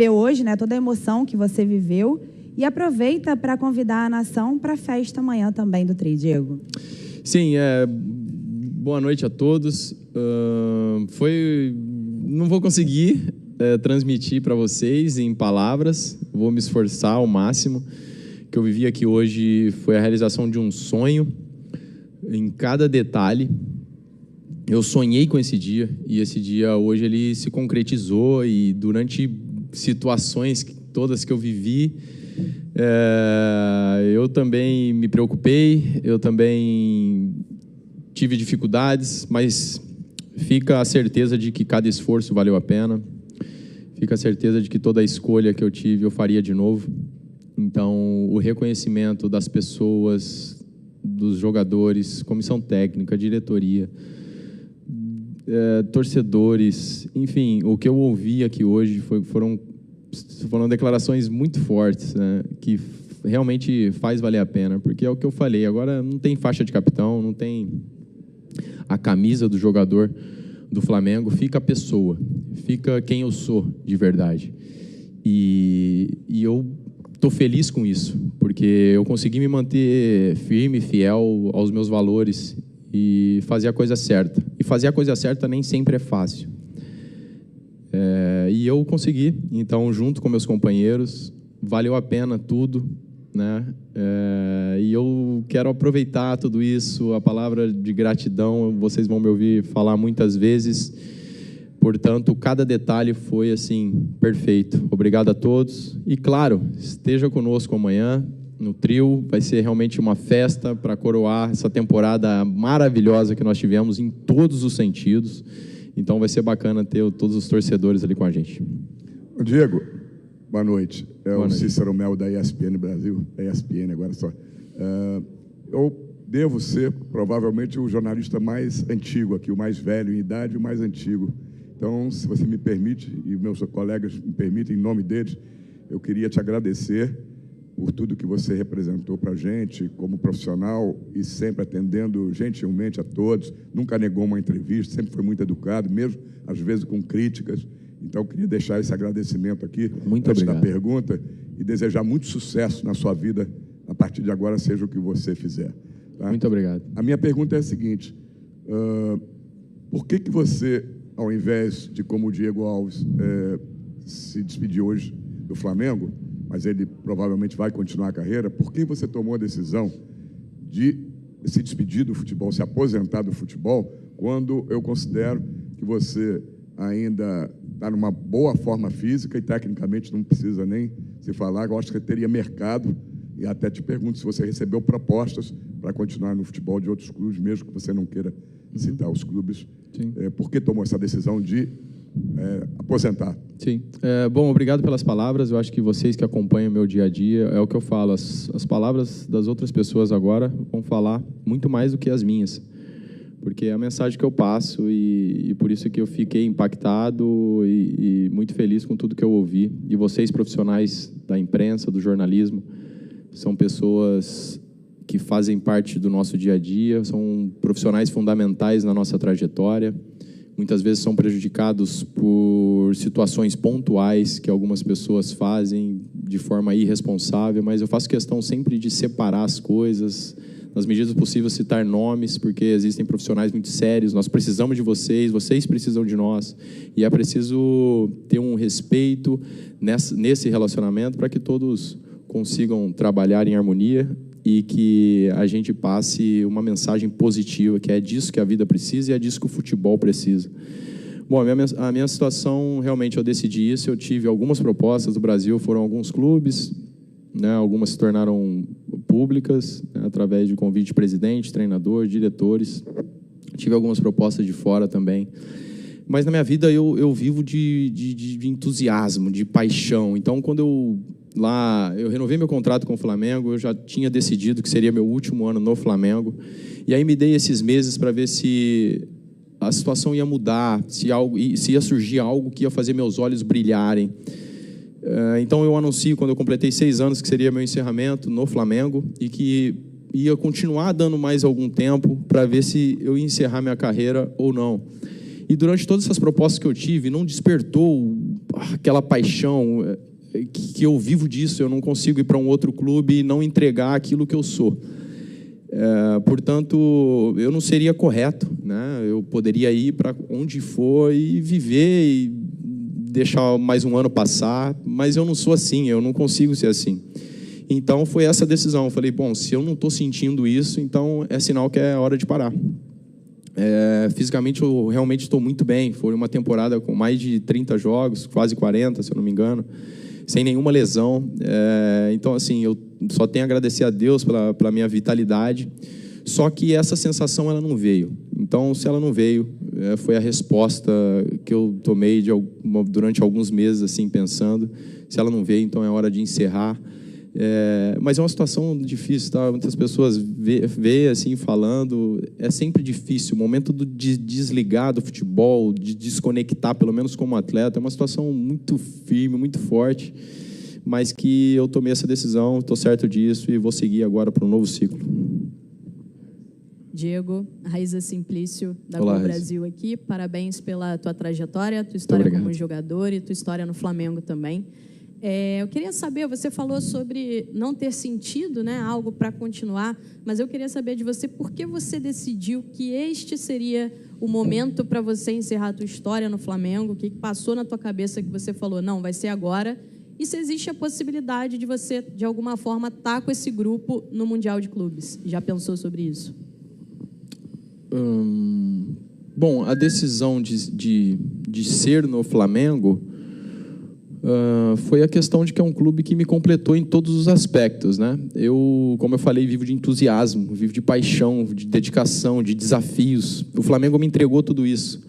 viver hoje, né? Toda a emoção que você viveu. E aproveita para convidar a nação para a festa amanhã também do Tri, Diego. Sim, boa noite a todos. Não vou conseguir transmitir para vocês em palavras, vou me esforçar ao máximo. O que eu vivi aqui hoje foi a realização de um sonho em cada detalhe. Eu sonhei com esse dia e esse dia hoje ele se concretizou, e durante situações todas que eu vivi, eu também me preocupei, eu também tive dificuldades, mas fica a certeza de que cada esforço valeu a pena, fica a certeza de que toda a escolha que eu tive eu faria de novo. Então, o reconhecimento das pessoas, dos jogadores, comissão técnica, diretoria, torcedores, enfim, o que eu ouvi aqui hoje foram declarações muito fortes, né, que realmente faz valer a pena, porque é o que eu falei, agora não tem faixa de capitão, não tem a camisa do jogador do Flamengo, fica a pessoa, fica quem eu sou de verdade. E eu estou feliz com isso, porque eu consegui me manter firme, fiel aos meus valores e fazer a coisa certa. E fazer a coisa certa nem sempre é fácil. E eu consegui, então, junto com meus companheiros, valeu a pena tudo, né? E eu quero aproveitar tudo isso, a palavra de gratidão, vocês vão me ouvir falar muitas vezes, portanto, cada detalhe foi, assim, perfeito. Obrigado a todos, e claro, esteja conosco amanhã, no Trio, vai ser realmente uma festa para coroar essa temporada maravilhosa que nós tivemos em todos os sentidos. Então vai ser bacana ter todos os torcedores ali com a gente. Diego, boa noite. Boa o noite. Cícero Mel da ESPN Brasil, ESPN agora só. Eu devo ser provavelmente o jornalista mais antigo aqui, o mais velho em idade e o mais antigo. Então, se você me permite, e meus colegas me permitem, em nome deles, eu queria te agradecer por tudo que você representou para a gente como profissional e sempre atendendo gentilmente a todos, nunca negou uma entrevista, sempre foi muito educado, mesmo às vezes com críticas. Então, queria deixar esse agradecimento aqui muito antes obrigado da pergunta e desejar muito sucesso na sua vida a partir de agora, seja o que você fizer. Tá? Muito obrigado. A minha pergunta é a seguinte, por que você, ao invés de, como o Diego Alves, se despedir hoje do Flamengo, mas ele provavelmente vai continuar a carreira, por que você tomou a decisão de se despedir do futebol, se aposentar do futebol, quando eu considero que você ainda está numa boa forma física e tecnicamente não precisa nem se falar, eu acho que teria mercado, e até te pergunto se você recebeu propostas para continuar no futebol de outros clubes, mesmo que você não queira citar os clubes. Por que tomou essa decisão de aposentar? Sim. Bom, obrigado pelas palavras. Eu acho que vocês que acompanham o meu dia a dia, é o que eu falo, as palavras das outras pessoas agora vão falar muito mais do que as minhas, porque é a mensagem que eu passo e por isso que eu fiquei impactado e muito feliz com tudo que eu ouvi. E vocês, profissionais da imprensa, do jornalismo, são pessoas que fazem parte do nosso dia a dia, são profissionais fundamentais na nossa trajetória. Muitas vezes são prejudicados por situações pontuais que algumas pessoas fazem de forma irresponsável, mas eu faço questão sempre de separar as coisas, nas medidas possíveis citar nomes, porque existem profissionais muito sérios, nós precisamos de vocês, vocês precisam de nós, e é preciso ter um respeito nesse relacionamento para que todos consigam trabalhar em harmonia e que a gente passe uma mensagem positiva, que é disso que a vida precisa e é disso que o futebol precisa. Bom, a minha situação, realmente, eu decidi isso, eu tive algumas propostas do Brasil, foram alguns clubes, né, algumas se tornaram públicas, né, através de convite de presidente, treinador, diretores. Tive algumas propostas de fora também. Mas na minha vida eu vivo de entusiasmo, de paixão. Então, quando eu renovei meu contrato com o Flamengo, eu já tinha decidido que seria meu último ano no Flamengo. E aí me dei esses meses para ver se a situação ia mudar, se ia surgir algo que ia fazer meus olhos brilharem. Então eu anuncio, quando eu completei 6 anos, que seria meu encerramento no Flamengo e que ia continuar dando mais algum tempo para ver se eu ia encerrar minha carreira ou não. E durante todas essas propostas que eu tive, não despertou aquela paixão que eu vivo disso. Eu não consigo ir para um outro clube e não entregar aquilo que eu sou. Portanto, eu não seria correto, né? Eu poderia ir para onde for e viver e deixar mais um ano passar, mas eu não sou assim, eu não consigo ser assim. Então, foi essa decisão. Eu falei, bom, se eu não estou sentindo isso, então é sinal que é hora de parar. Fisicamente, eu realmente estou muito bem. Foi uma temporada com mais de 30 jogos, quase 40, se eu não me engano, sem nenhuma lesão. Então, assim, eu só tenho a agradecer a Deus pela minha vitalidade. Só que essa sensação, ela não veio. Então, se ela não veio, foi a resposta que eu tomei durante alguns meses, assim, pensando. Se ela não veio, então é hora de encerrar. Mas é uma situação difícil, tá? Muitas pessoas vê assim, falando. É sempre difícil. O momento de desligar do futebol, de desconectar, pelo menos como atleta, é uma situação muito firme, muito forte. Mas que eu tomei essa decisão, estou certo disso e vou seguir agora para um novo ciclo. Diego, Raíza Simplício, da Olá, Gol Brasil aqui. Parabéns pela tua trajetória, tua história como jogador e tua história no Flamengo também. Eu queria saber, você falou sobre não ter sentido, né, algo para continuar, mas eu queria saber de você, por que você decidiu que este seria o momento para você encerrar a tua história no Flamengo? O que passou na tua cabeça que você falou, não, vai ser agora? E se existe a possibilidade de você, de alguma forma, estar com esse grupo no Mundial de Clubes? Já pensou sobre isso? Bom, a decisão de ser no Flamengo foi a questão de que é um clube que me completou em todos os aspectos, né? Eu, como eu falei, vivo de entusiasmo, vivo de paixão, de dedicação, de desafios. O Flamengo me entregou tudo isso.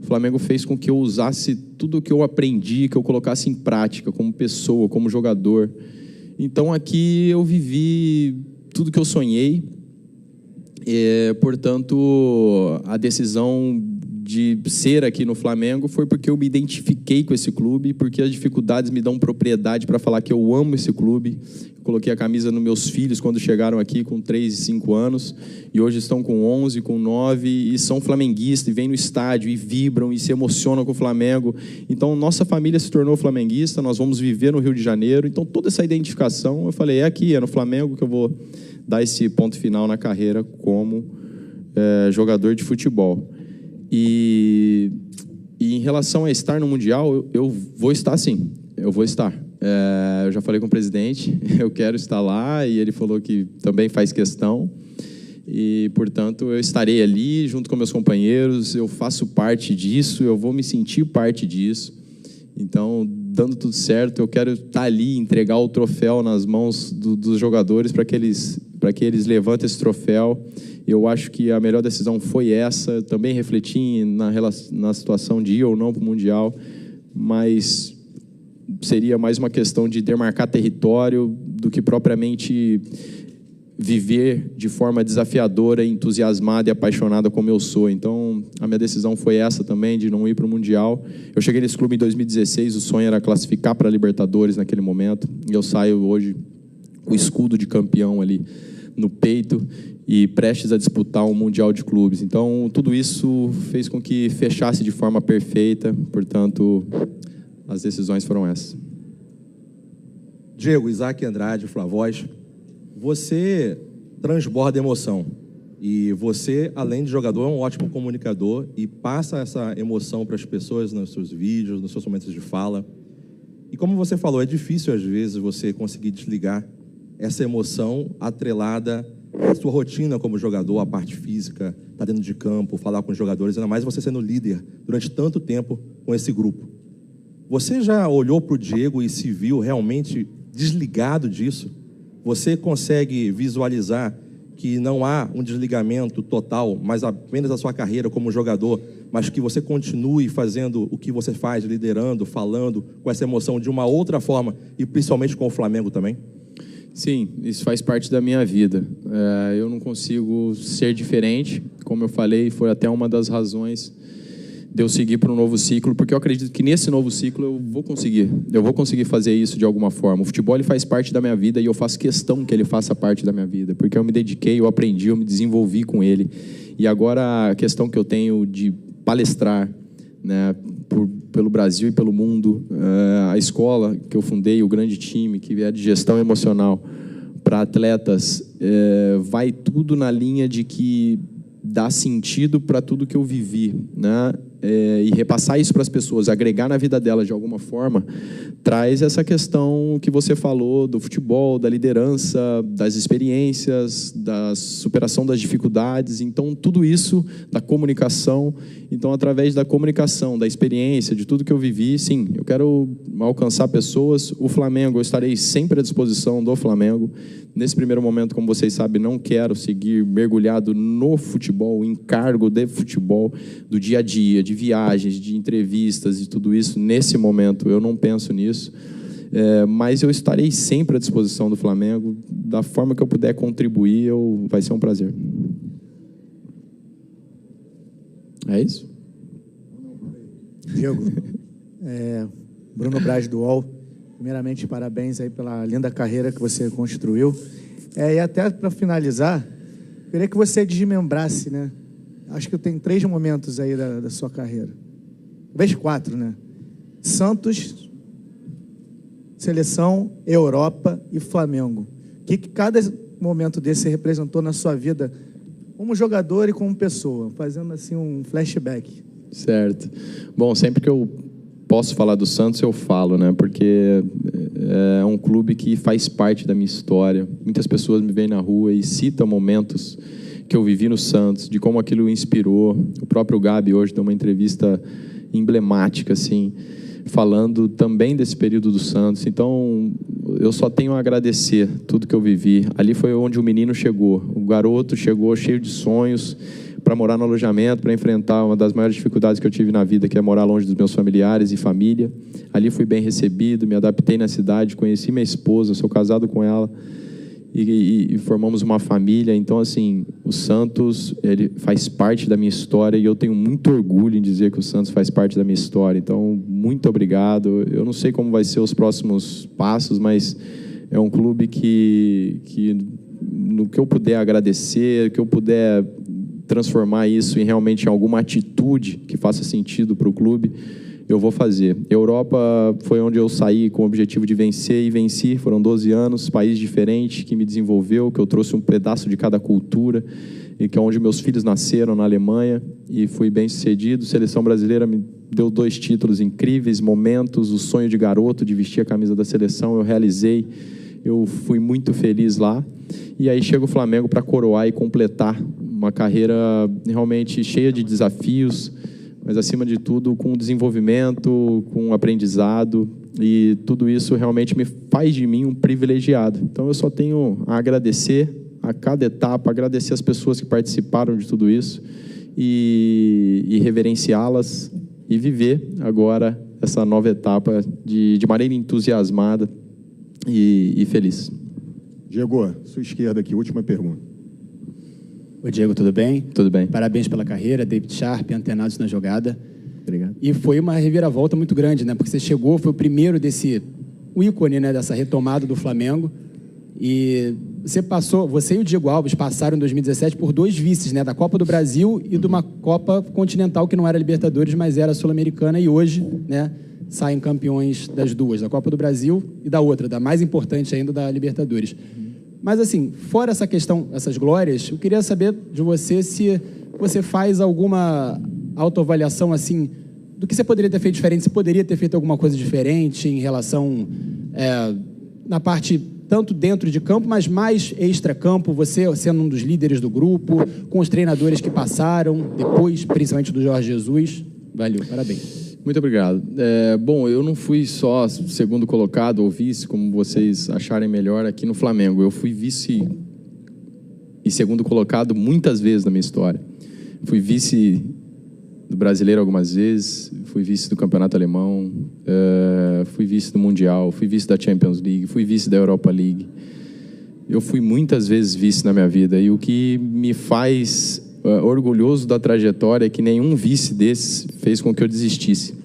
O Flamengo fez com que eu usasse tudo o que eu aprendi, que eu colocasse em prática como pessoa, como jogador. Então, aqui eu vivi tudo que eu sonhei. Portanto, a decisão de ser aqui no Flamengo foi porque eu me identifiquei com esse clube, porque as dificuldades me dão propriedade para falar que eu amo esse clube. Coloquei a camisa nos meus filhos quando chegaram aqui com 3 e 5 anos, e hoje estão com 11, com 9, e são flamenguistas, e vêm no estádio, e vibram, e se emocionam com o Flamengo. Então, nossa família se tornou flamenguista, nós vamos viver no Rio de Janeiro. Então, toda essa identificação, eu falei, é aqui, é no Flamengo que eu vou dar esse ponto final na carreira como jogador de futebol. E em relação a estar no Mundial, eu vou estar sim, eu vou estar. Eu já falei com o presidente, eu quero estar lá, e ele falou que também faz questão. E, portanto, eu estarei ali junto com meus companheiros, eu faço parte disso, eu vou me sentir parte disso. Então, dando tudo certo, eu quero estar ali, entregar o troféu nas mãos dos jogadores para que eles levantem esse troféu. Eu acho que a melhor decisão foi essa. Também refleti na situação de ir ou não para o Mundial, mas seria mais uma questão de demarcar território do que propriamente viver de forma desafiadora, entusiasmada e apaixonada como eu sou. Então, a minha decisão foi essa também, de não ir para o Mundial. Eu cheguei nesse clube em 2016, o sonho era classificar para a Libertadores naquele momento, e eu saio hoje com o escudo de campeão ali no peito e prestes a disputar um Mundial de Clubes. Então, tudo isso fez com que fechasse de forma perfeita, portanto, as decisões foram essas. Diego, Isaac Andrade, Flavoz, você transborda emoção. E você, além de jogador, é um ótimo comunicador e passa essa emoção para as pessoas nos seus vídeos, nos seus momentos de fala. E como você falou, é difícil às vezes você conseguir desligar essa emoção atrelada à sua rotina como jogador, a parte física, estar dentro de campo, falar com os jogadores, ainda mais você sendo líder durante tanto tempo com esse grupo. Você já olhou para o Diego e se viu realmente desligado disso? Você consegue visualizar que não há um desligamento total, mas apenas a sua carreira como jogador, mas que você continue fazendo o que você faz, liderando, falando com essa emoção de uma outra forma, e principalmente com o Flamengo também? Sim, isso faz parte da minha vida. Eu não consigo ser diferente. Como eu falei, foi até uma das razões de eu seguir para um novo ciclo, porque eu acredito que nesse novo ciclo eu vou conseguir fazer isso de alguma forma. O futebol ele faz parte da minha vida e eu faço questão que ele faça parte da minha vida, porque eu me dediquei, eu aprendi, eu me desenvolvi com ele. E agora a questão que eu tenho de palestrar, né, pelo Brasil e pelo mundo. A escola que eu fundei, o grande time, que é de gestão emocional para atletas, vai tudo na linha de que dá sentido para tudo que eu vivi, né? E repassar isso para as pessoas, agregar na vida delas de alguma forma, traz essa questão que você falou do futebol, da liderança, das experiências, da superação das dificuldades. Então, tudo isso da comunicação. Então, através da comunicação, da experiência, de tudo que eu vivi, sim, eu quero alcançar pessoas. O Flamengo, eu estarei sempre à disposição do Flamengo. Nesse primeiro momento, como vocês sabem, não quero seguir mergulhado no futebol, em cargo de futebol, do dia a dia, de viagens, de entrevistas e tudo isso. Nesse momento, eu não penso nisso. Mas eu estarei sempre à disposição do Flamengo. Da forma que eu puder contribuir, vai ser um prazer. É isso? Diego, Bruno Braz do UOL, primeiramente parabéns aí pela linda carreira que você construiu. E até para finalizar, eu queria que você desmembrasse, né? Acho que tem 3 momentos aí da sua carreira. Talvez 4, né? Santos, Seleção, Europa e Flamengo. O que cada momento desse representou na sua vida como jogador e como pessoa? Fazendo assim um flashback. Certo. Bom, sempre que eu posso falar do Santos, eu falo, né? Porque é um clube que faz parte da minha história. Muitas pessoas me veem na rua e citam momentos que eu vivi no Santos, de como aquilo inspirou. O próprio Gabi hoje deu uma entrevista emblemática, assim, falando também desse período do Santos. Então, eu só tenho a agradecer tudo que eu vivi. Ali foi onde o menino chegou. O garoto chegou cheio de sonhos para morar no alojamento, para enfrentar uma das maiores dificuldades que eu tive na vida, que é morar longe dos meus familiares e família. Ali fui bem recebido, me adaptei na cidade, conheci minha esposa, sou casado com ela e formamos uma família. Então, assim, o Santos, ele faz parte da minha história e eu tenho muito orgulho em dizer que o Santos faz parte da minha história. Então, muito obrigado. Eu não sei como vai ser os próximos passos, mas é um clube que no que eu puder agradecer, que eu puder transformar isso em realmente alguma atitude que faça sentido para o clube, eu vou fazer. Europa foi onde eu saí com o objetivo de vencer e venci. Foram 12 anos, país diferente, que me desenvolveu, que eu trouxe um pedaço de cada cultura, e que é onde meus filhos nasceram, na Alemanha, e fui bem sucedido. Seleção brasileira me deu 2 títulos incríveis, momentos, o sonho de garoto de vestir a camisa da seleção, eu realizei. Eu fui muito feliz lá. E aí chega o Flamengo para coroar e completar uma carreira realmente cheia de desafios, mas, acima de tudo, com desenvolvimento, com aprendizado, e tudo isso realmente me faz de mim um privilegiado. Então, eu só tenho a agradecer a cada etapa, agradecer as pessoas que participaram de tudo isso e reverenciá-las e viver agora essa nova etapa de maneira entusiasmada e feliz. Diego, sua esquerda aqui, última pergunta. Oi, Diego, tudo bem? Tudo bem. Parabéns pela carreira, David Sharp, Antenados na Jogada. Obrigado. E foi uma reviravolta muito grande, né? Porque você chegou, foi o primeiro o ícone, né, dessa retomada do Flamengo. E você e o Diego Alves passaram em 2017 por 2 vices, né? Da Copa do Brasil e de uma Copa Continental que não era Libertadores, mas era Sul-Americana, e hoje, né, saem campeões das 2, da Copa do Brasil e da outra, da mais importante ainda, da Libertadores. Mas, assim, fora essa questão, essas glórias, eu queria saber de você se você faz alguma autoavaliação, assim, do que você poderia ter feito diferente, se poderia ter feito alguma coisa diferente em relação, na parte, tanto dentro de campo, mas mais extra-campo, você sendo um dos líderes do grupo, com os treinadores que passaram, depois, principalmente do Jorge Jesus. Valeu, parabéns. Muito obrigado. Bom, eu não fui só segundo colocado ou vice, como vocês acharem melhor, aqui no Flamengo. Eu fui vice e segundo colocado muitas vezes na minha história. Fui vice do Brasileiro algumas vezes, fui vice do Campeonato Alemão, fui vice do Mundial, fui vice da Champions League, fui vice da Europa League. Eu fui muitas vezes vice na minha vida, e o que me faz orgulhoso da trajetória é que nenhum vice desses fez com que eu desistisse.